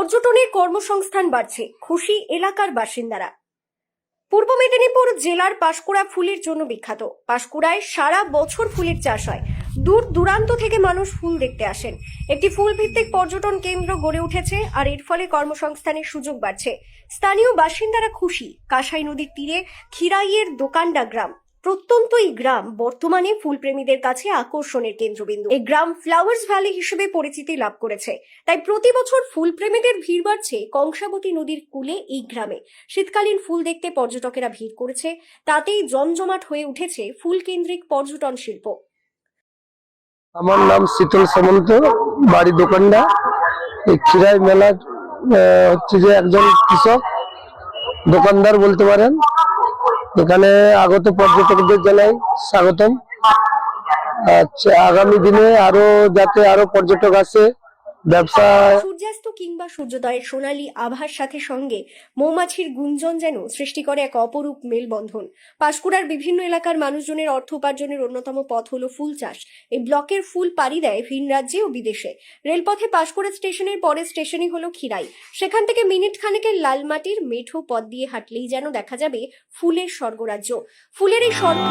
পর্যটনের কর্মসংস্থান বাড়ছে, খুশি এলাকার বাসিন্দারা। পূর্ব মেদিনীপুর জেলার পাঁশকুড়া ফুলের জন্য বিখ্যাত। পাঁশকুড়ায় সারা বছর ফুলের চাষ হয়। দূর দূরান্ত থেকে মানুষ ফুল দেখতে আসেন। একটি ফুল ভিত্তিক পর্যটন কেন্দ্র গড়ে উঠেছে, আর এর ফলে কর্মসংস্থানের সুযোগ বাড়ছে। স্থানীয় বাসিন্দারা খুশি। কাঁসাই নদীর তীরে খিরাইয়ের দোকান্ডা গ্রাম, প্রত্যন্ত এই গ্রাম বর্তমানে ফুলপ্রেমীদের কাছে আকর্ষণের কেন্দ্রবিন্দু। এই গ্রাম ফ্লাওয়ার্স ভ্যালি হিসেবে পরিচিতি লাভ করেছে। তাই প্রতি বছর ফুলপ্রেমীদের ভিড় বাড়ছে কংসাবতী নদীর কূলে এই গ্রামে। শীতকালীন ফুল দেখতে পর্যটকেরা ভিড় করেছে, তাতেই জমজমাট হয়ে উঠেছে ফুল কেন্দ্রিক পর্যটন শিল্প। আমার নাম শীতল সামন্ত, বাড়ি দোকানটা। এই খিরাই মেলা হচ্ছে যে একজন কৃষক দোকানদার বলতে পারেন। এখানে আগত পর্যটকদের জানাই স্বাগতম। আচ্ছা, আগামী দিনে যাতে আরো পর্যটক আসে, ব্যবসা। সূর্যাস্ত কিংবা সূর্যোদয়ের সোনালী আভার সাথে সঙ্গে মৌমাছির গুঞ্জন যেন সৃষ্টি করে এক অপরূপ মেলবন্ধন। পাঁশকুড়ার বিভিন্ন এলাকার মানুষজনের অর্থ উপার্জনের অন্যতম পথ হলো ফুল চাষ। এই ব্লকের ফুল পাড়ি দেয় ভিন রাজ্যে ও বিদেশে। রেলপথে পাঁশকুড়া স্টেশনের পরের স্টেশনই হলো খিরাই। সেখান থেকে মিনিট খানেকের লালমাটির মেঠো পথ দিয়ে হাঁটলেই যেন দেখা যাবে ফুলের স্বর্গরাজ্য। ফুলের এই স্বর্গ